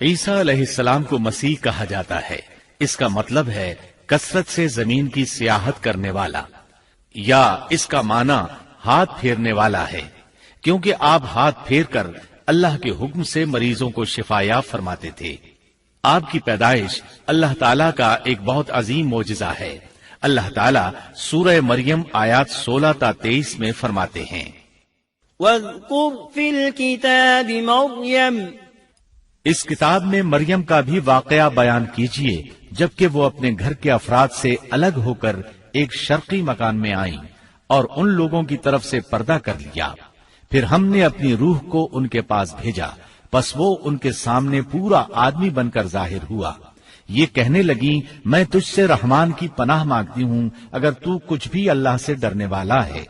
عیسیٰ علیہ السلام کو مسیح کہا جاتا ہے، اس کا مطلب ہے کثرت سے زمین کی سیاحت کرنے والا، یا اس کا معنی ہاتھ پھیرنے والا ہے، کیونکہ آپ ہاتھ پھیر کر اللہ کے حکم سے مریضوں کو شفا یاب فرماتے تھے۔ آپ کی پیدائش اللہ تعالیٰ کا ایک بہت عظیم معجزہ ہے۔ اللہ تعالیٰ سورہ مریم آیات 16 تا 23 میں فرماتے ہیں، وَاذْكُرْ فِي الْكِتَابِ مَرْيَمَ، اس کتاب میں مریم کا بھی واقعہ بیان کیجیے جبکہ وہ اپنے گھر کے افراد سے الگ ہو کر ایک شرقی مکان میں آئیں اور ان لوگوں کی طرف سے پردہ کر لیا، پھر ہم نے اپنی روح کو ان کے پاس بھیجا، پس وہ ان کے سامنے پورا آدمی بن کر ظاہر ہوا۔ یہ کہنے لگی، میں تجھ سے رحمان کی پناہ مانگتی ہوں اگر تو کچھ بھی اللہ سے ڈرنے والا ہے۔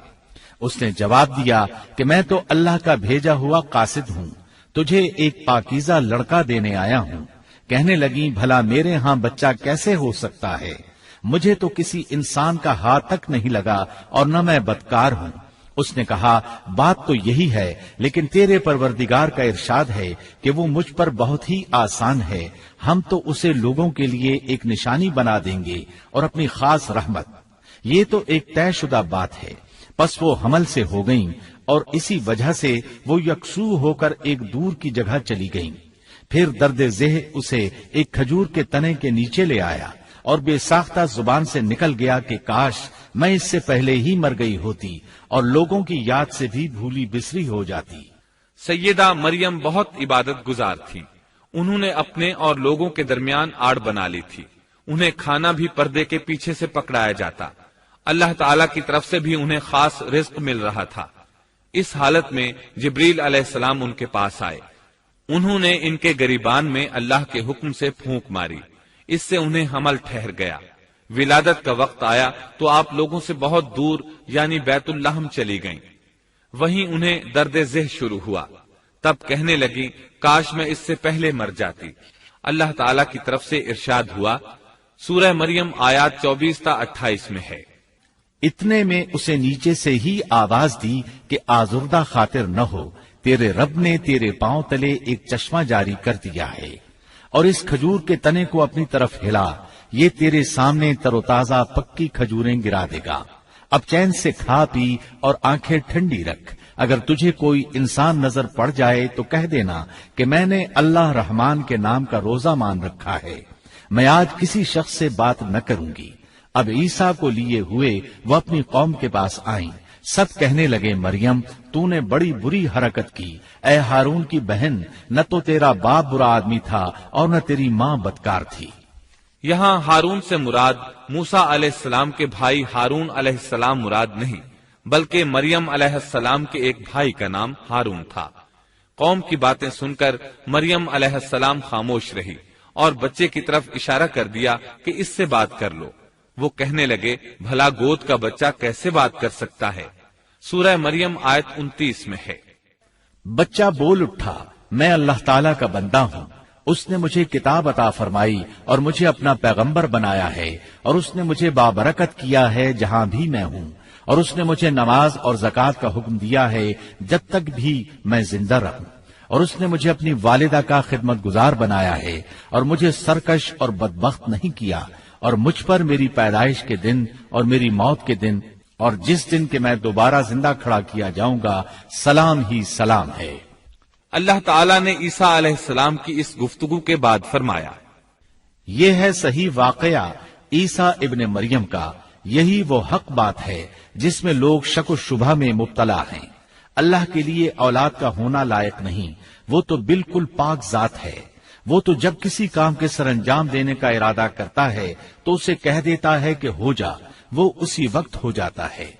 اس نے جواب دیا کہ میں تو اللہ کا بھیجا ہوا قاصد ہوں، تجھے ایک پاکیزہ لڑکا دینے آیا ہوں۔ کہنے لگی، بھلا میرے ہاں بچہ کیسے ہو سکتا ہے؟ مجھے تو کسی انسان کا ہاتھ تک نہیں لگا اور نہ میں بدکار ہوں۔ اس نے کہا، بات تو یہی ہے، لیکن تیرے پروردگار کا ارشاد ہے کہ وہ مجھ پر بہت ہی آسان ہے، ہم تو اسے لوگوں کے لیے ایک نشانی بنا دیں گے اور اپنی خاص رحمت۔ یہ تو ایک طے شدہ بات ہے۔ پس وہ حمل سے ہو گئیں اور اسی وجہ سے وہ یکسو ہو کر ایک دور کی جگہ چلی گئیں۔ پھر درد ذہ اسے ایک کھجور کے تنے کے نیچے لے آیا اور بے ساختہ زبان سے نکل گیا کہ کاش میں اس سے پہلے ہی مر گئی ہوتی اور لوگوں کی یاد سے بھی بھولی بسری ہو جاتی۔ سیدہ مریم بہت عبادت گزار تھی۔ انہوں نے اپنے اور لوگوں کے درمیان آڑ بنا لی تھی۔ انہیں کھانا بھی پردے کے پیچھے سے پکڑایا جاتا۔ اللہ تعالیٰ کی طرف سے بھی انہیں خاص رزق مل رہا تھا۔ اس حالت میں جبریل علیہ السلام ان کے پاس آئے۔ انہوں نے ان کے گریبان میں اللہ کے حکم سے پھونک ماری، اس سے انہیں حمل ٹھہر گیا۔ ولادت کا وقت آیا تو آپ لوگوں سے بہت دور یعنی بیت اللحم چلی گئیں۔ وہیں انہیں درد ذہ شروع ہوا۔ تب کہنے لگی، کاش میں اس سے پہلے مر جاتی۔ اللہ تعالیٰ کی طرف سے ارشاد ہوا، سورہ مریم آیات 24 تا 28 میں ہے، اتنے میں اسے نیچے سے ہی آواز دی کہ آزردہ خاطر نہ ہو، تیرے رب نے تیرے پاؤں تلے ایک چشمہ جاری کر دیا ہے، اور اس کھجور کے تنے کو اپنی طرف ہلا، یہ تیرے سامنے تر و تازہ پکی کھجوریں گرا دے گا۔ اب چین سے کھا پی اور آنکھیں ٹھنڈی رکھ۔ اگر تجھے کوئی انسان نظر پڑ جائے تو کہہ دینا کہ میں نے اللہ رحمان کے نام کا روزہ مان رکھا ہے، میں آج کسی شخص سے بات نہ کروں گی۔ اب عیسیٰ کو لیے ہوئے وہ اپنی قوم کے پاس آئیں۔ سب کہنے لگے، مریم تو نے بڑی بری حرکت کی، اے ہارون کی بہن، نہ تو تیرا باپ برا آدمی تھا اور نہ تیری ماں بدکار تھی۔ یہاں ہارون سے مراد موسیٰ علیہ السلام کے بھائی ہارون علیہ السلام مراد نہیں، بلکہ مریم علیہ السلام کے ایک بھائی کا نام ہارون تھا۔ قوم کی باتیں سن کر مریم علیہ السلام خاموش رہی اور بچے کی طرف اشارہ کر دیا کہ اس سے بات کر لو۔ وہ کہنے لگے، بھلا گود کا بچہ کیسے بات کر سکتا ہے؟ سورہ مریم آیت 29 میں ہے، بچہ بول اٹھا، میں اللہ تعالیٰ کا بندہ ہوں، اس نے مجھے کتاب عطا فرمائی اور مجھے اپنا پیغمبر بنایا ہے، اور اس نے مجھے بابرکت کیا ہے جہاں بھی میں ہوں، اور اس نے مجھے نماز اور زکوٰۃ کا حکم دیا ہے جب تک بھی میں زندہ رہوں، اور اس نے مجھے اپنی والدہ کا خدمت گزار بنایا ہے اور مجھے سرکش اور بدبخت نہیں کیا، اور مجھ پر میری پیدائش کے دن اور میری موت کے دن اور جس دن کہ میں دوبارہ زندہ کھڑا کیا جاؤں گا سلام ہی سلام ہے۔ اللہ تعالیٰ نے عیسیٰ علیہ السلام کی اس گفتگو کے بعد فرمایا، یہ ہے صحیح واقعہ عیسیٰ ابن مریم کا، یہی وہ حق بات ہے جس میں لوگ شک و شبہ میں مبتلا ہیں۔ اللہ کے لیے اولاد کا ہونا لائق نہیں، وہ تو بالکل پاک ذات ہے۔ وہ تو جب کسی کام کے سر انجام دینے کا ارادہ کرتا ہے تو اسے کہہ دیتا ہے کہ ہو جا، وہ اسی وقت ہو جاتا ہے۔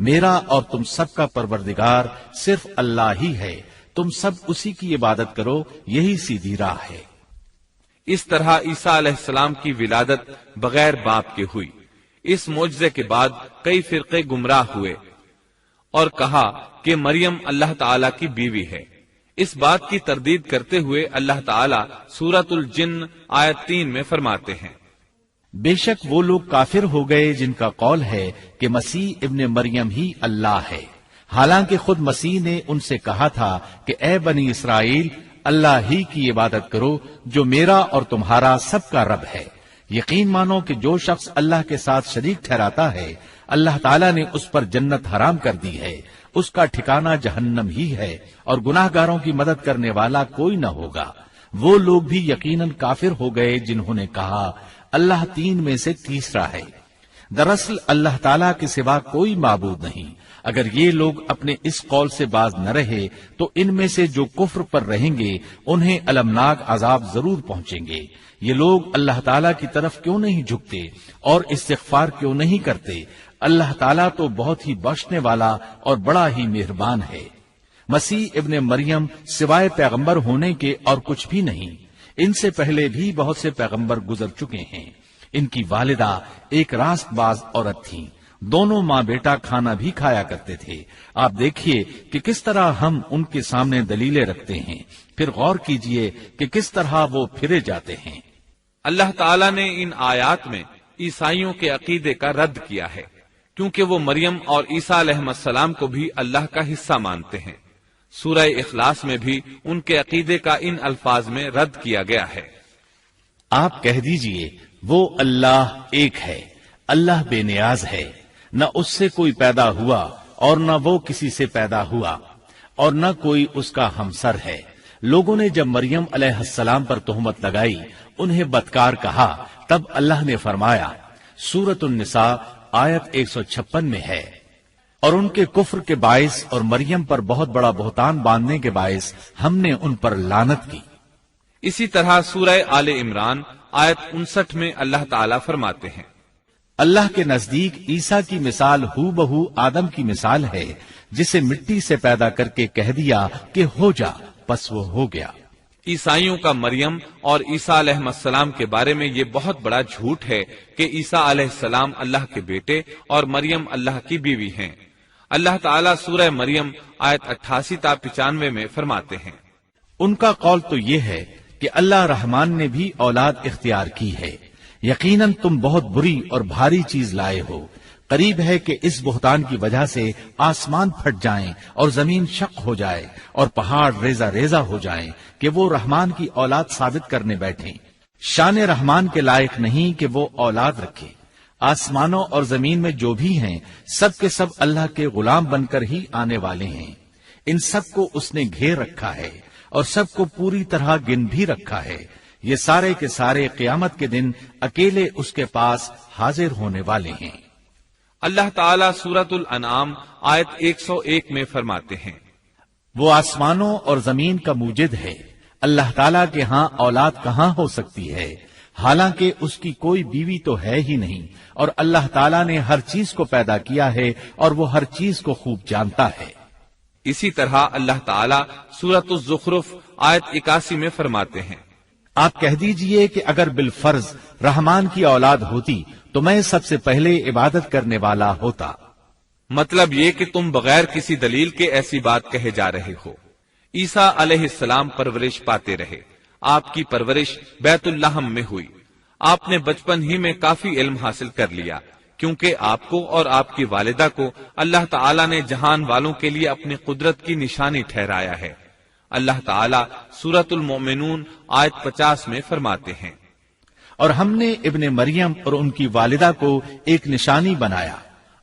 میرا اور تم سب کا پروردگار صرف اللہ ہی ہے، تم سب اسی کی عبادت کرو، یہی سیدھی راہ ہے۔ اس طرح عیسیٰ علیہ السلام کی ولادت بغیر باپ کے ہوئی۔ اس معجزے کے بعد کئی فرقے گمراہ ہوئے اور کہا کہ مریم اللہ تعالیٰ کی بیوی ہے۔ اس بات کی تردید کرتے ہوئے اللہ تعالیٰ سورۃ الجن آیت 3 میں فرماتے ہیں، بے شک وہ لوگ کافر ہو گئے جن کا قول ہے کہ مسیح ابن مریم ہی اللہ ہے، حالانکہ خود مسیح نے ان سے کہا تھا کہ اے بنی اسرائیل، اللہ ہی کی عبادت کرو جو میرا اور تمہارا سب کا رب ہے۔ یقین مانو کہ جو شخص اللہ کے ساتھ شریک ٹھہراتا ہے اللہ تعالیٰ نے اس پر جنت حرام کر دی ہے، اس کا ٹھکانہ جہنم ہی ہے، اور گناہگاروں کی مدد کرنے والا کوئی نہ ہوگا۔ وہ لوگ بھی یقیناً کافر ہو گئے جنہوں نے کہا اللہ تین میں سے تیسرا ہے۔ دراصل اللہ تعالیٰ کے سوا کوئی معبود نہیں۔ اگر یہ لوگ اپنے اس قول سے باز نہ رہے تو ان میں سے جو کفر پر رہیں گے انہیں المناک عذاب ضرور پہنچیں گے۔ یہ لوگ اللہ تعالیٰ کی طرف کیوں نہیں جھکتے اور استغفار کیوں نہیں کرتے؟ اللہ تعالیٰ تو بہت ہی بخشنے والا اور بڑا ہی مہربان ہے۔ مسیح ابن مریم سوائے پیغمبر ہونے کے اور کچھ بھی نہیں۔ ان سے پہلے بھی بہت سے پیغمبر گزر چکے ہیں۔ ان کی والدہ ایک راست باز عورت تھیں، دونوں ماں بیٹا کھانا بھی کھایا کرتے تھے۔ آپ دیکھیے کہ کس طرح ہم ان کے سامنے دلیلیں رکھتے ہیں، پھر غور کیجئے کہ کس طرح وہ پھرے جاتے ہیں۔ اللہ تعالیٰ نے ان آیات میں عیسائیوں کے عقیدے کا رد کیا ہے، کیونکہ وہ مریم اور عیسیٰ علیہ السلام کو بھی اللہ کا حصہ مانتے ہیں۔ سورہ اخلاص میں بھی ان کے عقیدے کا ان الفاظ میں رد کیا گیا ہے۔ آپ کہہ دیجئے وہ اللہ ایک ہے، اللہ بے نیاز ہے، نہ اس سے کوئی پیدا ہوا اور نہ وہ کسی سے پیدا ہوا، اور نہ کوئی اس کا ہمسر ہے۔ لوگوں نے جب مریم علیہ السلام پر تہمت لگائی، انہیں بدکار کہا، تب اللہ نے فرمایا، سورۃ النساء آیت 156 میں ہے، اور ان کے کفر کے باعث اور مریم پر بہت بڑا بہتان باندھنے کے باعث ہم نے ان پر لعنت کی۔ اسی طرح سورہ آل عمران آیت 59 میں اللہ تعالیٰ فرماتے ہیں، اللہ کے نزدیک عیسیٰ کی مثال ہو بہو آدم کی مثال ہے، جسے مٹی سے پیدا کر کے کہہ دیا کہ ہو جا، پس وہ ہو گیا۔ عیسائیوں کا مریم اور عیسیٰ علیہ السلام کے بارے میں یہ بہت بڑا جھوٹ ہے کہ عیسیٰ علیہ السلام اللہ کے بیٹے اور مریم اللہ کی بیوی ہیں۔ اللہ تعالیٰ سورہ مریم آیت 88 تا 95 میں فرماتے ہیں، ان کا قول تو یہ ہے کہ اللہ رحمان نے بھی اولاد اختیار کی ہے، یقیناً تم بہت بری اور بھاری چیز لائے ہو۔ قریب ہے کہ اس بہتان کی وجہ سے آسمان پھٹ جائیں اور زمین شق ہو جائے اور پہاڑ ریزہ ریزہ ہو جائیں کہ وہ رحمان کی اولاد ثابت کرنے بیٹھیں۔ شان رحمان کے لائق نہیں کہ وہ اولاد رکھے۔ آسمانوں اور زمین میں جو بھی ہیں سب کے سب اللہ کے غلام بن کر ہی آنے والے ہیں۔ ان سب کو اس نے گھیر رکھا ہے اور سب کو پوری طرح گن بھی رکھا ہے۔ یہ سارے کے سارے قیامت کے دن اکیلے اس کے پاس حاضر ہونے والے ہیں۔ اللہ تعالیٰ سورۃ الانعام آیت 101 میں فرماتے ہیں، وہ آسمانوں اور زمین کا موجد ہے، اللہ تعالیٰ کے ہاں اولاد کہاں ہو سکتی ہے، حالانکہ اس کی کوئی بیوی تو ہے ہی نہیں، اور اللہ تعالیٰ نے ہر چیز کو پیدا کیا ہے اور وہ ہر چیز کو خوب جانتا ہے۔ اسی طرح اللہ تعالیٰ سورۃ الزخرف آیت 81 میں فرماتے ہیں، آپ کہہ دیجئے کہ اگر بالفرض رحمان کی اولاد ہوتی تو میں سب سے پہلے عبادت کرنے والا ہوتا۔ مطلب یہ کہ تم بغیر کسی دلیل کے ایسی بات کہے جا رہے ہو۔ عیسیٰ علیہ السلام پرورش پاتے رہے، آپ کی پرورش بیت اللحم میں ہوئی۔ آپ نے بچپن ہی میں کافی علم حاصل کر لیا، کیونکہ آپ کو اور آپ کی والدہ کو اللہ تعالیٰ نے جہان والوں کے لیے اپنی قدرت کی نشانی ٹھہرایا ہے۔ اللہ تعالیٰ سورۃ المؤمنون آیت 50 میں فرماتے ہیں، اور ہم نے ابن مریم اور ان کی والدہ کو ایک نشانی بنایا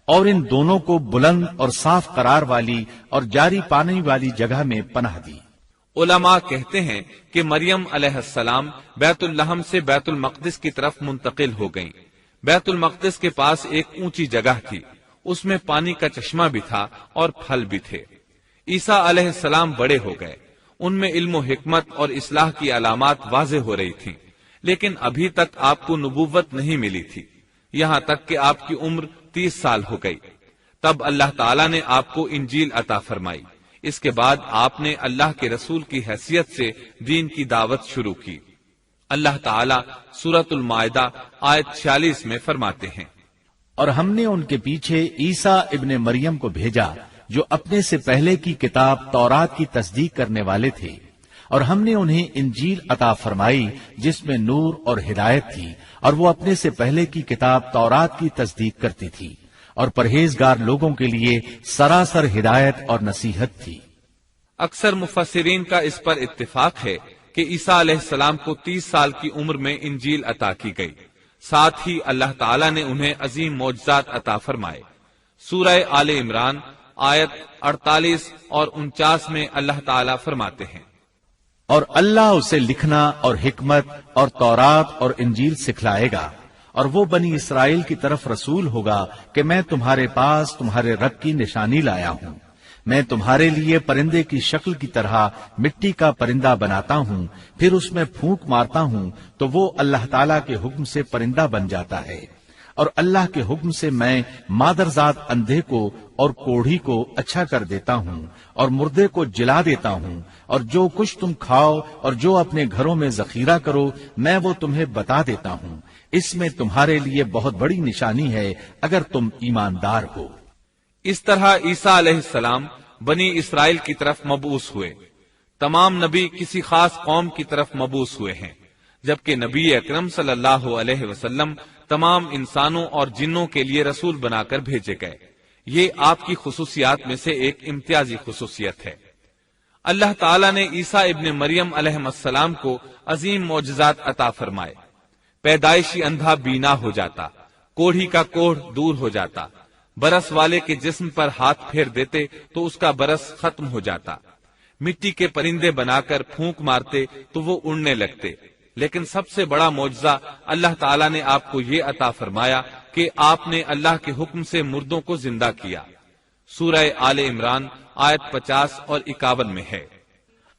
اور ان دونوں کو بلند اور صاف قرار والی اور جاری پانی والی جگہ میں پناہ دی۔ علماء کہتے ہیں کہ مریم علیہ السلام بیت اللحم سے بیت المقدس کی طرف منتقل ہو گئیں۔ بیت المقدس کے پاس ایک اونچی جگہ تھی، اس میں پانی کا چشمہ بھی تھا اور پھل بھی تھے۔ عیسیٰ علیہ السلام بڑے ہو گئے، ان میں علم و حکمت اور اصلاح کی علامات واضح ہو رہی تھیں، لیکن ابھی تک آپ کو نبوت نہیں ملی تھی، یہاں تک کہ آپ کی عمر 30 سال ہو گئی۔ تب اللہ تعالیٰ نے آپ کو انجیل عطا فرمائی۔ اس کے بعد آپ نے اللہ کے رسول کی حیثیت سے دین کی دعوت شروع کی۔ اللہ تعالیٰ سورۃ المائدہ آیت 46 میں فرماتے ہیں، اور ہم نے ان کے پیچھے عیسیٰ ابن مریم کو بھیجا جو اپنے سے پہلے کی کتاب تورات کی تصدیق کرنے والے تھے، اور ہم نے انہیں انجیل عطا فرمائی جس میں نور اور ہدایت تھی، اور وہ اپنے سے پہلے کی کتاب تورات کی تصدیق کرتی تھی اور پرہیزگار لوگوں کے لیے سراسر ہدایت اور نصیحت تھی۔ اکثر مفسرین کا اس پر اتفاق ہے کہ عیسیٰ علیہ السلام کو 30 سال کی عمر میں انجیل عطا کی گئی، ساتھ ہی اللہ تعالیٰ نے انہیں عظیم معجزات عطا فرمائے۔ سورہ آل عمران آیت 48 اور 49 میں اللہ تعالیٰ فرماتے ہیں، اور اللہ اسے لکھنا اور حکمت اور تورات اور انجیل سکھلائے گا، اور وہ بنی اسرائیل کی طرف رسول ہوگا کہ میں تمہارے پاس تمہارے رب کی نشانی لایا ہوں۔ میں تمہارے لیے پرندے کی شکل کی طرح مٹی کا پرندہ بناتا ہوں، پھر اس میں پھونک مارتا ہوں تو وہ اللہ تعالیٰ کے حکم سے پرندہ بن جاتا ہے، اور اللہ کے حکم سے میں مادرزاد اندھے کو اور کوڑھی کو اچھا کر دیتا ہوں، اور مردے کو جلا دیتا ہوں، اور جو کچھ تم کھاؤ اور جو اپنے گھروں میں ذخیرہ کرو میں وہ تمہیں بتا دیتا ہوں۔ اس میں تمہارے لیے بہت بڑی نشانی ہے اگر تم ایماندار ہو۔ اس طرح عیسیٰ علیہ السلام بنی اسرائیل کی طرف مبعوث ہوئے۔ تمام نبی کسی خاص قوم کی طرف مبعوث ہوئے ہیں، جبکہ نبی اکرم صلی اللہ علیہ وسلم تمام انسانوں اور جنوں کے لیے رسول بنا کر بھیجے گئے۔ یہ آپ کی خصوصیات میں سے ایک امتیازی خصوصیت ہے۔ اللہ تعالیٰ نے عیسیٰ ابن مریم علیہ السلام کو عظیم معجزات عطا فرمائے۔ پیدائشی اندھا بینا ہو جاتا، کوڑھی کا کوڑھ دور ہو جاتا، برس والے کے جسم پر ہاتھ پھیر دیتے تو اس کا برس ختم ہو جاتا، مٹی کے پرندے بنا کر پھونک مارتے تو وہ اڑنے لگتے۔ لیکن سب سے بڑا معجزہ اللہ تعالیٰ نے آپ کو یہ عطا فرمایا کہ آپ نے اللہ کے حکم سے مردوں کو زندہ کیا۔ سورہ آل عمران آیت 50 اور 51 میں ہے،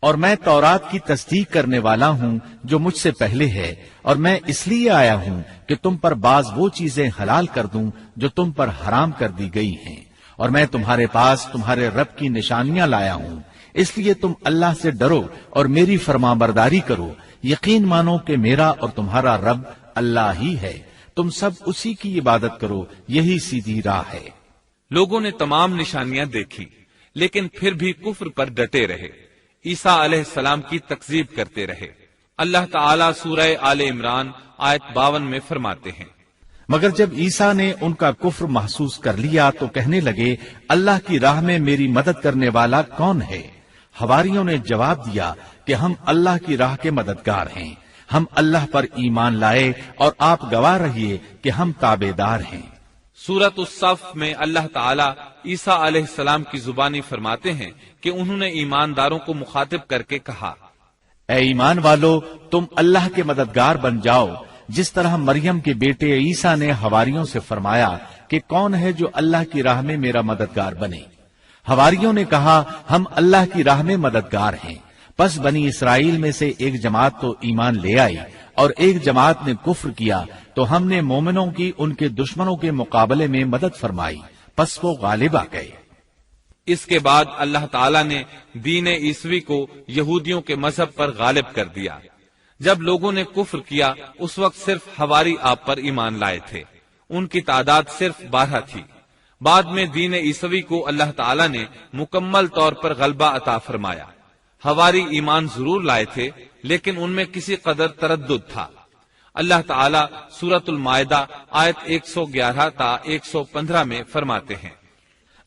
اور میں تورات کی تصدیق کرنے والا ہوں جو مجھ سے پہلے ہے، اور میں اس لیے آیا ہوں کہ تم پر بعض وہ چیزیں حلال کر دوں جو تم پر حرام کر دی گئی ہیں، اور میں تمہارے پاس تمہارے رب کی نشانیاں لایا ہوں، اس لیے تم اللہ سے ڈرو اور میری فرمانبرداری کرو۔ یقین مانو کہ میرا اور تمہارا رب اللہ ہی ہے، تم سب اسی کی عبادت کرو، یہی سیدھی راہ ہے۔ لوگوں نے تمام نشانیاں دیکھی لیکن پھر بھی کفر پر ڈٹے رہے، عیسیٰ علیہ السلام کی تکذیب کرتے رہے۔ اللہ تعالیٰ سورہ آل عمران آیت 52 میں فرماتے ہیں، مگر جب عیسیٰ نے ان کا کفر محسوس کر لیا تو کہنے لگے، اللہ کی راہ میں میری مدد کرنے والا کون ہے؟ حواریوں نے جواب دیا کہ ہم اللہ کی راہ کے مددگار ہیں، ہم اللہ پر ایمان لائے اور آپ گواہ رہیے کہ ہم تابعدار ہیں۔ سورۃ الصف میں اللہ تعالیٰ عیسیٰ علیہ السلام کی زبانی فرماتے ہیں کہ انہوں نے ایمانداروں کو مخاطب کر کے کہا، اے ایمان والو، تم اللہ کے مددگار بن جاؤ، جس طرح مریم کے بیٹے عیسیٰ نے حواریوں سے فرمایا کہ کون ہے جو اللہ کی راہ میں میرا مددگار بنے؟ حواریوں نے کہا، ہم اللہ کی راہ میں مددگار ہیں۔ پس بنی اسرائیل میں سے ایک جماعت تو ایمان لے آئی اور ایک جماعت نے کفر کیا، تو ہم نے مومنوں کی ان کے دشمنوں کے مقابلے میں مدد فرمائی، پس وہ غالب آ گئے۔ اس کے بعد اللہ تعالیٰ نے دین عیسوی کو یہودیوں کے مذہب پر غالب کر دیا۔ جب لوگوں نے کفر کیا اس وقت صرف حواری آپ پر ایمان لائے تھے، ان کی تعداد صرف 12 تھی۔ بعد میں دین عیسوی کو اللہ تعالیٰ نے مکمل طور پر غلبہ عطا فرمایا۔ حواری ایمان ضرور لائے تھے لیکن ان میں کسی قدر تردد تھا۔ اللہ تعالیٰ سورۃ المائدہ آیت 111 تا 115 میں فرماتے ہیں،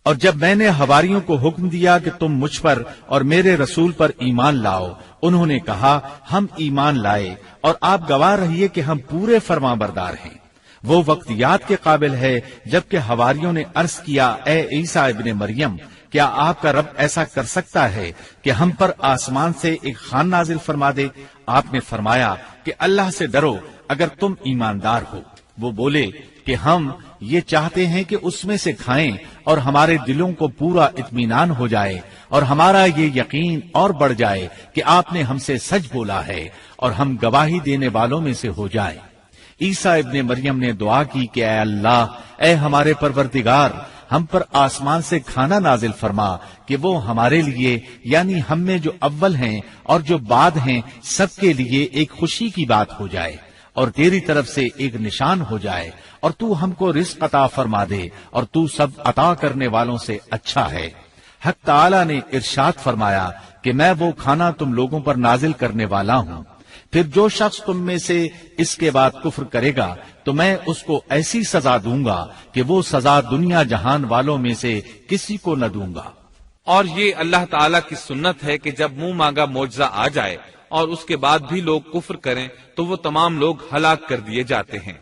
اور جب میں نے حواریوں کو حکم دیا کہ تم مجھ پر اور میرے رسول پر ایمان لاؤ، انہوں نے کہا، ہم ایمان لائے اور آپ گواہ رہیے کہ ہم پورے فرمانبردار ہیں۔ وہ وقت یاد کے قابل ہے جبکہ حواریوں نے عرض کیا، اے عیسیٰ ابن مریم، کیا آپ کا رب ایسا کر سکتا ہے کہ ہم پر آسمان سے ایک خوان نازل فرما دے؟ آپ نے فرمایا کہ اللہ سے ڈرو اگر تم ایماندار ہو۔ وہ بولے کہ ہم یہ چاہتے ہیں کہ اس میں سے کھائیں اور ہمارے دلوں کو پورا اطمینان ہو جائے اور ہمارا یہ یقین اور بڑھ جائے کہ آپ نے ہم سے سچ بولا ہے اور ہم گواہی دینے والوں میں سے ہو جائیں۔ عیسیٰ ابن مریم نے دعا کی کہ اے اللہ، اے ہمارے پروردگار، ہم پر آسمان سے کھانا نازل فرما کہ وہ ہمارے لیے، یعنی ہم میں جو اول ہیں اور جو بعد ہیں، سب کے لیے ایک خوشی کی بات ہو جائے اور تیری طرف سے ایک نشان ہو جائے، اور تو ہم کو رزق عطا فرما دے، اور تو سب عطا کرنے والوں سے اچھا ہے۔ حق تعالی نے ارشاد فرمایا کہ میں وہ کھانا تم لوگوں پر نازل کرنے والا ہوں، پھر جو شخص تم میں سے اس کے بعد کفر کرے گا تو میں اس کو ایسی سزا دوں گا کہ وہ سزا دنیا جہان والوں میں سے کسی کو نہ دوں گا۔ اور یہ اللہ تعالیٰ کی سنت ہے کہ جب منہ مانگا معجزہ آ جائے اور اس کے بعد بھی لوگ کفر کریں تو وہ تمام لوگ ہلاک کر دیے جاتے ہیں۔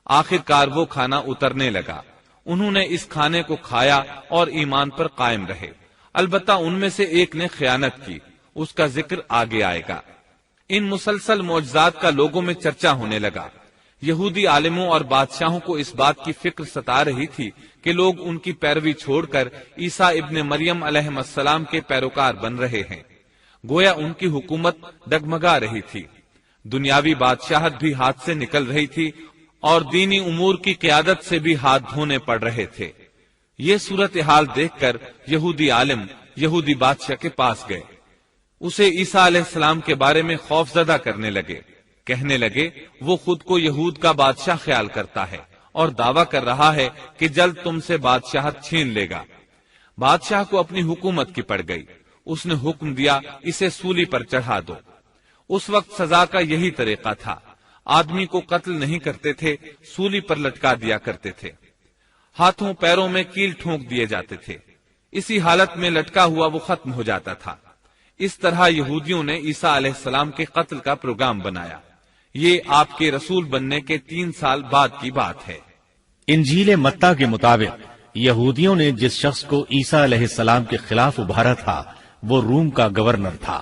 آخر کار وہ کھانا اترنے لگا، انہوں نے اس کھانے کو کھایا اور ایمان پر قائم رہے، البتہ ان میں سے ایک نے خیانت کی، اس کا ذکر آگے آئے گا۔ ان مسلسل معجزات کا لوگوں میں چرچا ہونے لگا۔ یہودی عالموں اور بادشاہوں کو اس بات کی فکر ستا رہی تھی کہ لوگ ان کی پیروی چھوڑ کر عیسیٰ ابن مریم علیہ السلام کے پیروکار بن رہے ہیں، گویا ان کی حکومت ڈگمگا رہی تھی، دنیاوی بادشاہت بھی ہاتھ سے نکل رہی تھی اور دینی امور کی قیادت سے بھی ہاتھ دھونے پڑ رہے تھے۔ یہ صورتحال دیکھ کر یہودی عالم یہودی بادشاہ کے پاس گئے، اسے عیسیٰ علیہ السلام کے بارے میں خوف زدہ کرنے لگے، کہنے لگے وہ خود کو یہود کا بادشاہ خیال کرتا ہے اور دعویٰ کر رہا ہے کہ جلد تم سے بادشاہت چھین لے گا۔ بادشاہ کو اپنی حکومت کی پڑ گئی، اس نے حکم دیا اسے سولی پر چڑھا دو۔ اس وقت سزا کا یہی طریقہ تھا، آدمی کو قتل نہیں کرتے تھے، سولی پر لٹکا دیا کرتے تھے، ہاتھوں پیروں میں کیل ٹھونک دیے جاتے تھے، اسی حالت میں لٹکا ہوا وہ ختم ہو جاتا تھا۔ اس طرح یہودیوں نے عیسیٰ علیہ السلام کے قتل کا پروگرام بنایا۔ یہ آپ کے رسول بننے کے 3 سال بعد کی بات ہے۔ انجیل متی کے مطابق یہودیوں نے جس شخص کو عیسیٰ علیہ السلام کے خلاف ابھارا تھا وہ روم کا گورنر تھا،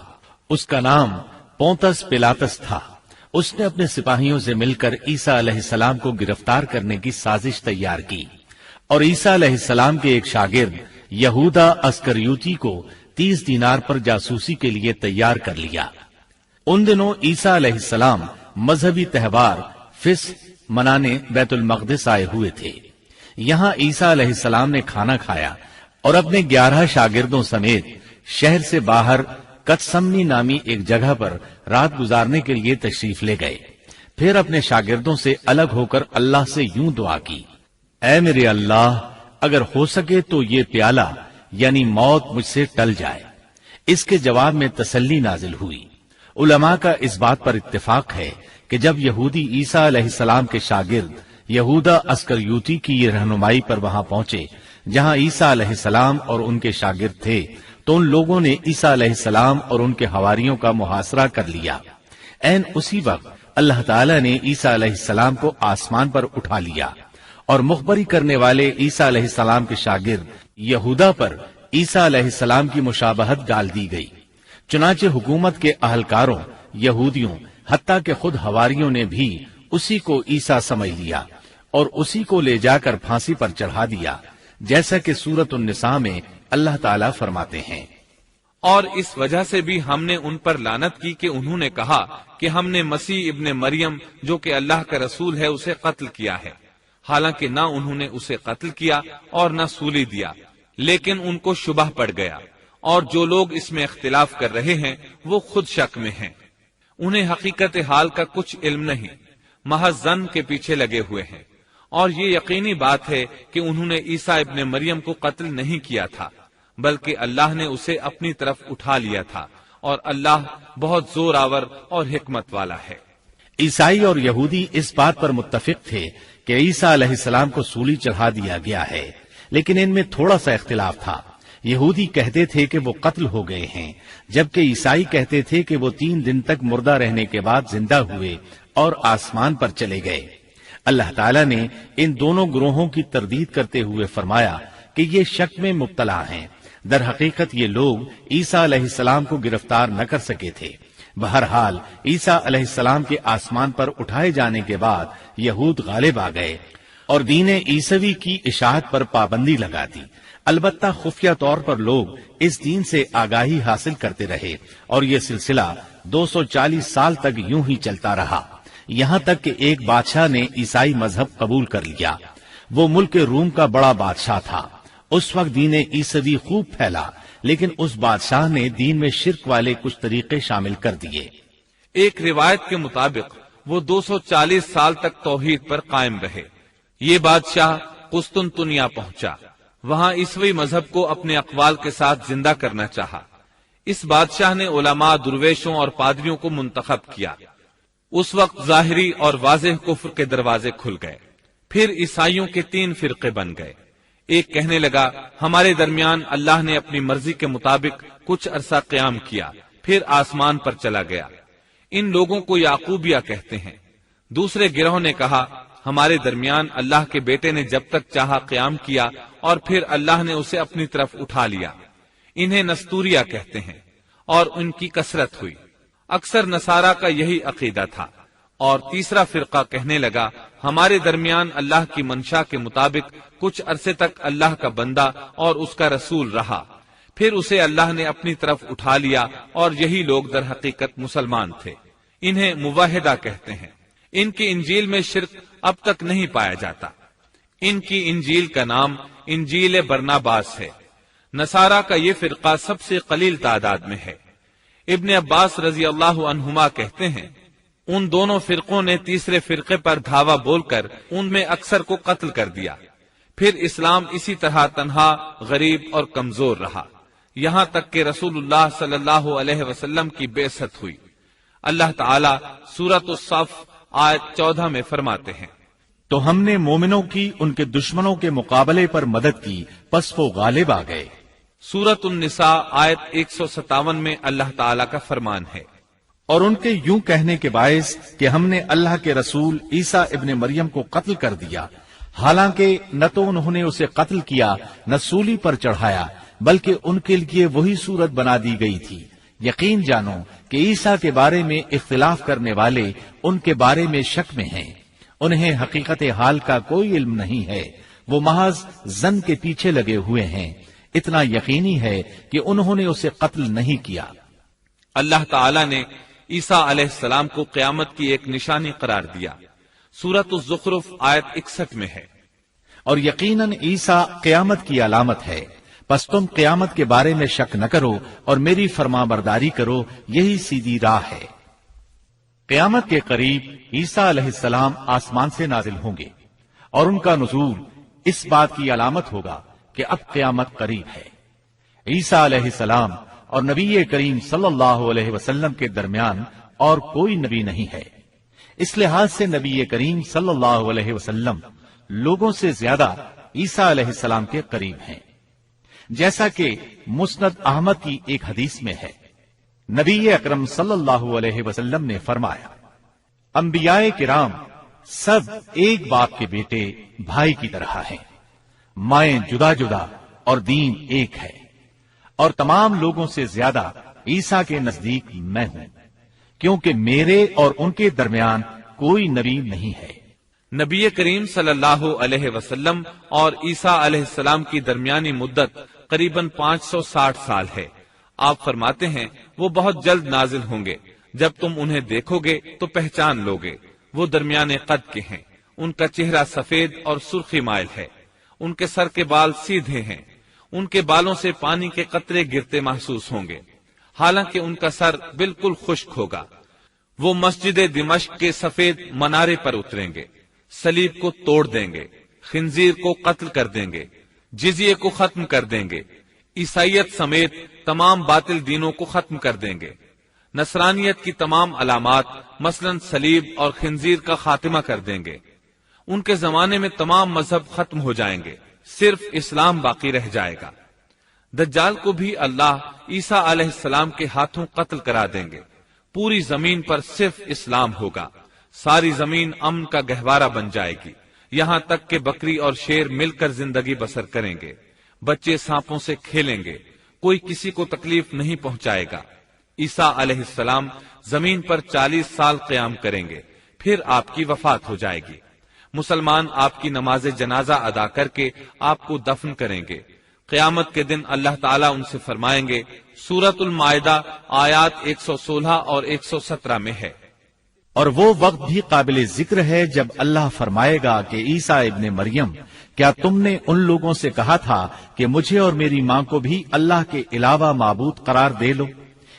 اس کا نام پونتس پیلاطس تھا۔ اس نے اپنے سپاہیوں سے مل کر عیسیٰ علیہ السلام کو گرفتار کرنے کی سازش تیار کی اور عیسیٰ علیہ السلام کے ایک شاگرد یہودا اسکریوتی کو 30 دینار پر جاسوسی کے لیے تیار کر لیا۔ ان دنوں عیسیٰ علیہ السلام مذہبی تہوار فصح منانے بیت المقدس آئے ہوئے تھے۔ یہاں عیسیٰ علیہ السلام نے کھانا کھایا اور اپنے 11 شاگردوں سمیت شہر سے باہر کتسمنی نامی ایک جگہ پر رات گزارنے کے لیے تشریف لے گئے۔ پھر اپنے شاگردوں سے الگ ہو کر اللہ سے یوں دعا کی، اے میرے اللہ، اگر ہو سکے تو یہ پیالہ یعنی موت مجھ سے ٹل جائے۔ اس کے جواب میں تسلی نازل ہوئی۔ علماء کا اس بات پر اتفاق ہے کہ جب یہودی عیسیٰ علیہ السلام کے شاگرد یہودا اسکریوتی کی یہ رہنمائی پر وہاں پہنچے جہاں عیسیٰ علیہ السلام اور ان کے شاگرد تھے، تو ان لوگوں نے عیسیٰ علیہ السلام اور ان کے حواریوں کا محاصرہ کر لیا۔ عین اسی وقت اللہ تعالیٰ نے عیسیٰ علیہ السلام کو آسمان پر اٹھا لیا اور مخبری کرنے والے عیسیٰ علیہ السلام کے شاگرد یہودا پر عیسیٰ علیہ السلام کی مشابہت ڈال دی گئی۔ چنانچہ حکومت کے اہلکاروں، یہودیوں، حتیٰ کہ خود حواریوں نے بھی اسی کو عیسیٰ سمجھ لیا اور اسی کو لے جا کر پھانسی پر چڑھا دیا، جیسا کہ سورۃ النساء میں اللہ تعالیٰ فرماتے ہیں، اور اس وجہ سے بھی ہم نے ان پر لعنت کی کہ انہوں نے کہا کہ ہم نے مسیح ابن مریم جو کہ اللہ کا رسول ہے اسے قتل کیا ہے، حالانکہ نہ انہوں نے اسے قتل کیا اور نہ سولی دیا، لیکن ان کو شبہ پڑ گیا، اور جو لوگ اس میں اختلاف کر رہے ہیں وہ خود شک میں ہیں، انہیں حقیقت حال کا کچھ علم نہیں، محض ظن کے پیچھے لگے ہوئے ہیں۔ اور یہ یقینی بات ہے کہ انہوں نے عیسیٰ ابن مریم کو قتل نہیں کیا تھا، بلکہ اللہ نے اسے اپنی طرف اٹھا لیا تھا، اور اللہ بہت زور آور اور حکمت والا ہے۔ عیسائی اور یہودی اس بات پر متفق تھے کہ عیسیٰ علیہ السلام کو سولی چڑھا دیا گیا ہے، لیکن ان میں تھوڑا سا اختلاف تھا۔ یہودی کہتے تھے کہ وہ قتل ہو گئے ہیں، جبکہ عیسائی کہتے تھے کہ وہ 3 دن تک مردہ رہنے کے بعد زندہ ہوئے اور آسمان پر چلے گئے۔ اللہ تعالیٰ نے ان دونوں گروہوں کی تردید کرتے ہوئے فرمایا کہ یہ شک میں مبتلا ہیں، در حقیقت یہ لوگ عیسیٰ علیہ السلام کو گرفتار نہ کر سکے تھے۔ بہرحال عیسیٰ علیہ السلام کے آسمان پر اٹھائے جانے کے بعد یہود غالب آ گئے اور دین عیسوی کی اشاعت پر پابندی لگا دی۔ البتہ خفیہ طور پر لوگ اس دین سے آگاہی حاصل کرتے رہے اور یہ سلسلہ 240 سال تک یوں ہی چلتا رہا، یہاں تک کہ ایک بادشاہ نے عیسائی مذہب قبول کر لیا۔ وہ ملک روم کا بڑا بادشاہ تھا۔ اس وقت دین عیسوی خوب پھیلا، لیکن اس بادشاہ نے دین میں شرک والے کچھ طریقے شامل کر دیے۔ ایک روایت کے مطابق وہ 240 سال تک توحید پر قائم رہے۔ یہ بادشاہ قسطنطنیہ پہنچا، وہاں عیسوی مذہب کو اپنے اقوال کے ساتھ زندہ کرنا چاہا۔ اس بادشاہ نے علماء، درویشوں اور پادریوں کو منتخب کیا۔ اس وقت ظاہری اور واضح کفر کے دروازے کھل گئے۔ پھر عیسائیوں کے 3 فرقے بن گئے۔ ایک کہنے لگا ہمارے درمیان اللہ نے اپنی مرضی کے مطابق کچھ عرصہ قیام کیا، پھر آسمان پر چلا گیا۔ ان لوگوں کو یعقوبیہ کہتے ہیں۔ دوسرے گروہ نے کہا ہمارے درمیان اللہ کے بیٹے نے جب تک چاہا قیام کیا اور پھر اللہ نے اسے اپنی طرف اٹھا لیا۔ انہیں نستوریہ کہتے ہیں اور ان کی کثرت ہوئی۔ اکثر نصارہ کا یہی عقیدہ تھا۔ اور تیسرا فرقہ کہنے لگا ہمارے درمیان اللہ کی منشا کے مطابق کچھ عرصے تک اللہ کا بندہ اور اس کا رسول رہا، پھر اسے اللہ نے اپنی طرف اٹھا لیا، اور یہی لوگ در حقیقت مسلمان تھے۔ انہیں موحدہ کہتے ہیں۔ ان کی انجیل میں شرک اب تک نہیں پایا جاتا۔ ان کی انجیل کا نام انجیل برناباس ہے۔ نصارہ کا یہ فرقہ سب سے قلیل تعداد میں ہے۔ ابن عباس رضی اللہ عنہما کہتے ہیں ان دونوں فرقوں نے تیسرے فرقے پر دھاوا بول کر ان میں اکثر کو قتل کر دیا۔ پھر اسلام اسی طرح تنہا، غریب اور کمزور رہا، یہاں تک کہ رسول اللہ صلی اللہ علیہ وسلم کی بعثت ہوئی۔ اللہ تعالی سورۃ الصف آیت 14 میں فرماتے ہیں تو ہم نے مومنوں کی ان کے دشمنوں کے مقابلے پر مدد کی، پس وہ غالب آ گئے۔ سورۃ النساء آیت 157 میں اللہ تعالی کا فرمان ہے اور ان کے یوں کہنے کے باعث کہ ہم نے اللہ کے رسول عیسیٰ ابن مریم کو قتل کر دیا، حالانکہ نہ تو انہوں نے اسے قتل کیا نہ سولی پر چڑھایا، بلکہ ان کے لیے وہی صورت بنا دی گئی تھی۔ یقین جانو کہ عیسیٰ کے بارے میں اختلاف کرنے والے ان کے بارے میں شک میں ہیں، انہیں حقیقت حال کا کوئی علم نہیں ہے، وہ محض ظن کے پیچھے لگے ہوئے ہیں۔ اتنا یقینی ہے کہ انہوں نے اسے قتل نہیں کیا۔ اللہ تعالی نے عیسیٰ علیہ السلام کو قیامت کی ایک نشانی قرار دیا۔ سورۃ الزخرف آیت 61 میں ہے اور یقیناً عیسیٰ قیامت کی علامت ہے، پس تم قیامت کے بارے میں شک نہ کرو اور میری فرما برداری کرو، یہی سیدھی راہ ہے۔ قیامت کے قریب عیسیٰ علیہ السلام آسمان سے نازل ہوں گے اور ان کا نزول اس بات کی علامت ہوگا کہ اب قیامت قریب ہے۔ عیسیٰ علیہ السلام اور نبی کریم صلی اللہ علیہ وسلم کے درمیان اور کوئی نبی نہیں ہے، اس لحاظ سے نبی کریم صلی اللہ علیہ وسلم لوگوں سے زیادہ عیسیٰ علیہ السلام کے قریب ہیں، جیسا کہ مسند احمد کی ایک حدیث میں ہے۔ نبی اکرم صلی اللہ علیہ وسلم نے فرمایا انبیاء کرام سب ایک باپ کے بیٹے بھائی کی طرح ہیں، مائیں جدا جدا اور دین ایک ہے، اور تمام لوگوں سے زیادہ عیسیٰ کے نزدیک میں ہوں، کیونکہ میرے اور ان کے درمیان کوئی نبی نہیں ہے۔ نبی کریم صلی اللہ علیہ وسلم اور عیسیٰ علیہ السلام کی درمیانی مدت قریباً 560 سال ہے۔ آپ فرماتے ہیں وہ بہت جلد نازل ہوں گے، جب تم انہیں دیکھو گے تو پہچان لوگے۔ وہ درمیانے قد کے ہیں، ان کا چہرہ سفید اور سرخی مائل ہے، ان کے سر کے بال سیدھے ہیں، ان کے بالوں سے پانی کے قطرے گرتے محسوس ہوں گے، حالانکہ ان کا سر بالکل خشک ہوگا۔ وہ مسجد دمشق کے سفید منارے پر اتریں گے، صلیب کو توڑ دیں گے، خنزیر کو قتل کر دیں گے، جزیے کو ختم کر دیں گے، عیسائیت سمیت تمام باطل دینوں کو ختم کر دیں گے، نصرانیت کی تمام علامات مثلاً صلیب اور خنزیر کا خاتمہ کر دیں گے۔ ان کے زمانے میں تمام مذہب ختم ہو جائیں گے، صرف اسلام باقی رہ جائے گا۔ دجال کو بھی اللہ عیسیٰ علیہ السلام کے ہاتھوں قتل کرا دیں گے۔ پوری زمین پر صرف اسلام ہوگا، ساری زمین امن کا گہوارہ بن جائے گی، یہاں تک کہ بکری اور شیر مل کر زندگی بسر کریں گے، بچے سانپوں سے کھیلیں گے، کوئی کسی کو تکلیف نہیں پہنچائے گا۔ عیسیٰ علیہ السلام زمین پر 40 سال قیام کریں گے، پھر آپ کی وفات ہو جائے گی۔ مسلمان آپ کی نماز جنازہ ادا کر کے آپ کو دفن کریں گے۔ قیامت کے دن اللہ تعالیٰ ان سے فرمائیں گے، سورۃ المائدہ آیات 116 اور 117 میں ہے۔ اور وہ وقت بھی قابل ذکر ہے جب اللہ فرمائے گا کہ عیسیٰ ابن مریم، کیا تم نے ان لوگوں سے کہا تھا کہ مجھے اور میری ماں کو بھی اللہ کے علاوہ معبود قرار دے لو؟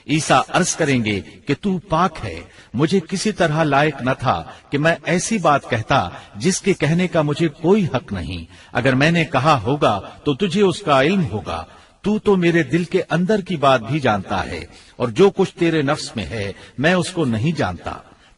عیسیٰ عرض کریں گے کہ تو پاک ہے، مجھے کسی طرح لائق نہ تھا کہ میں ایسی بات کہتا جس کے کہنے کا مجھے کوئی حق نہیں۔ اگر میں نے کہا ہوگا تو تجھے اس کا علم ہوگا، تو میرے دل کے اندر کی بات بھی جانتا ہے، اور جو کچھ تیرے نفس میں ہے میں اس کو نہیں جانتا۔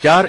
4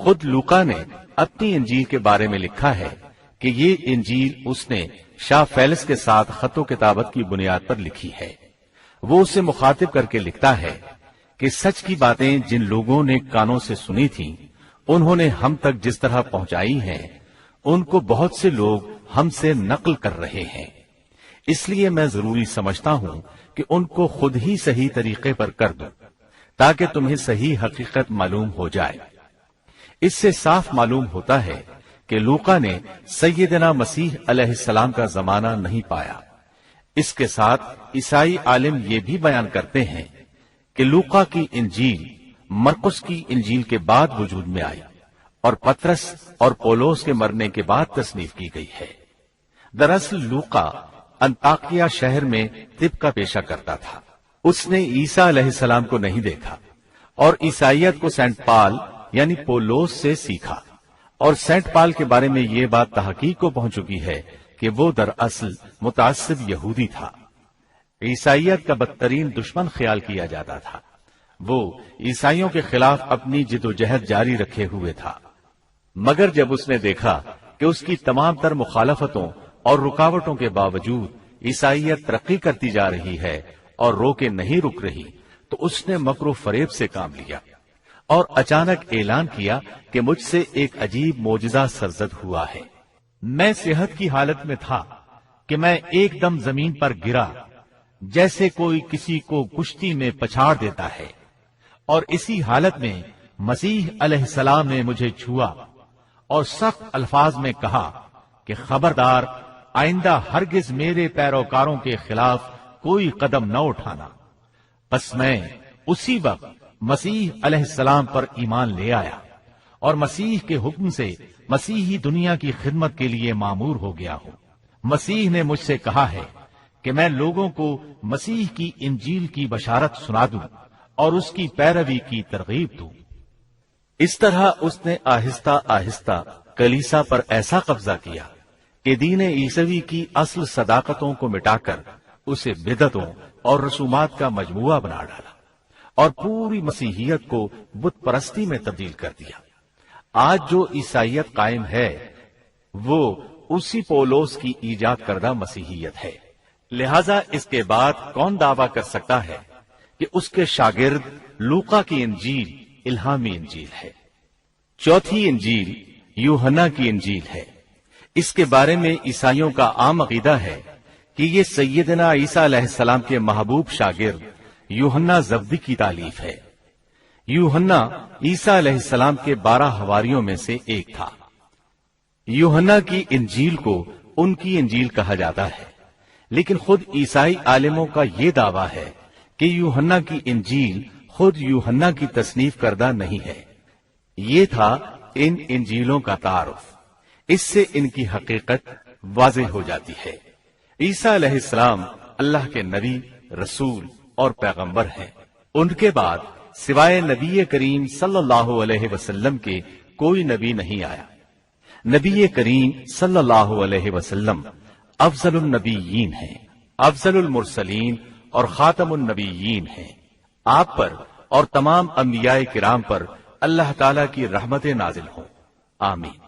خود لوقا نے اپنی انجیل کے بارے میں لکھا ہے کہ یہ انجیل اس نے شاہ فیلس کے ساتھ خط و کتابت کی بنیاد پر لکھی ہے۔ وہ اسے مخاطب کر کے لکھتا ہے کہ سچ کی باتیں جن لوگوں نے کانوں سے سنی تھیں انہوں نے ہم تک جس طرح پہنچائی ہیں ان کو بہت سے لوگ ہم سے نقل کر رہے ہیں، اس لیے میں ضروری سمجھتا ہوں کہ ان کو خود ہی صحیح طریقے پر کر دوں تاکہ تمہیں صحیح حقیقت معلوم ہو جائے۔ اس سے صاف معلوم ہوتا ہے کہ لوقا نے سیدنا مسیح علیہ السلام کا زمانہ نہیں پایا۔ اس کے ساتھ عیسائی عالم یہ بھی بیان کرتے ہیں کہ لوقا کی انجیل مرقس کی انجیل کے بعد وجود میں آئی اور پطرس اور پولوس کے مرنے کے بعد تصنیف کی گئی ہے۔ دراصل لوقا انطاکیہ شہر میں طب کا پیشہ کرتا تھا۔ اس نے عیسیٰ علیہ السلام کو نہیں دیکھا اور عیسائیت کو سینٹ پال یعنی پولوس سے سیکھا، اور سینٹ پال کے بارے میں یہ بات تحقیق کو پہنچ چکی ہے کہ وہ دراصل متعصب یہودی تھا۔ عیسائیت کا بدترین دشمن خیال کیا جاتا تھا۔ وہ عیسائیوں کے خلاف اپنی جدوجہد جاری رکھے ہوئے تھا، مگر جب اس نے دیکھا کہ اس کی تمام تر مخالفتوں اور رکاوٹوں کے باوجود عیسائیت ترقی کرتی جا رہی ہے اور رو کے نہیں رک رہی، تو اس نے مکر و فریب سے کام لیا اور اچانک اعلان کیا کہ مجھ سے ایک عجیب معجزہ سرزد ہوا ہے۔ میں صحت کی حالت میں تھا کہ میں ایک دم زمین پر گرا جیسے کوئی کسی کو کشتی میں پچھاڑ دیتا ہے، اور اسی حالت میں مسیح علیہ السلام نے مجھے چھوا اور سخت الفاظ میں کہا کہ خبردار، آئندہ ہرگز میرے پیروکاروں کے خلاف کوئی قدم نہ اٹھانا۔ بس میں اسی وقت مسیح علیہ السلام پر ایمان لے آیا اور مسیح کے حکم سے مسیحی دنیا کی خدمت کے لیے مامور ہو گیا ہوں۔ مسیح نے مجھ سے کہا ہے کہ میں لوگوں کو مسیح کی انجیل کی بشارت سنا دوں اور اس کی پیروی کی ترغیب دوں۔ اس طرح اس نے آہستہ آہستہ کلیسا پر ایسا قبضہ کیا کہ دین عیسوی کی اصل صداقتوں کو مٹا کر اسے بدعتوں اور رسومات کا مجموعہ بنا ڈالا اور پوری مسیحیت کو بت پرستی میں تبدیل کر دیا۔ آج جو عیسائیت قائم ہے وہ اسی پولوس کی ایجاد کردہ مسیحیت ہے۔ لہذا اس کے بعد کون دعویٰ کر سکتا ہے کہ اس کے شاگرد لوقا کی انجیل الہامی انجیل ہے؟ چوتھی انجیل یوحنا کی انجیل ہے۔ اس کے بارے میں عیسائیوں کا عام عقیدہ ہے کہ یہ سیدنا عیسیٰ علیہ السلام کے محبوب شاگرد یوحنا زبدی کی تالیف ہے۔ یوحنا عیسیٰ علیہ السلام کے 12 حواریوں میں سے ایک تھا۔ یوحنا کی انجیل کو ان کی انجیل کہا جاتا ہے، لیکن خود عیسائی عالموں کا یہ دعویٰ ہے کہ یوحنا کی انجیل خود یوحنا کی تصنیف کردہ نہیں ہے۔ یہ تھا ان انجیلوں کا تعارف۔ اس سے ان کی حقیقت واضح ہو جاتی ہے۔ عیسیٰ علیہ السلام اللہ کے نبی، رسول اور پیغمبر ہیں۔ ان کے بعد سوائے نبی کریم صلی اللہ علیہ وسلم کے کوئی نبی نہیں آیا۔ نبی کریم صلی اللہ علیہ وسلم افضل النبیین ہیں، افضل المرسلین اور خاتم النبیین ہیں۔ آپ پر اور تمام انبیاء کرام پر اللہ تعالی کی رحمتیں نازل ہوں، آمین۔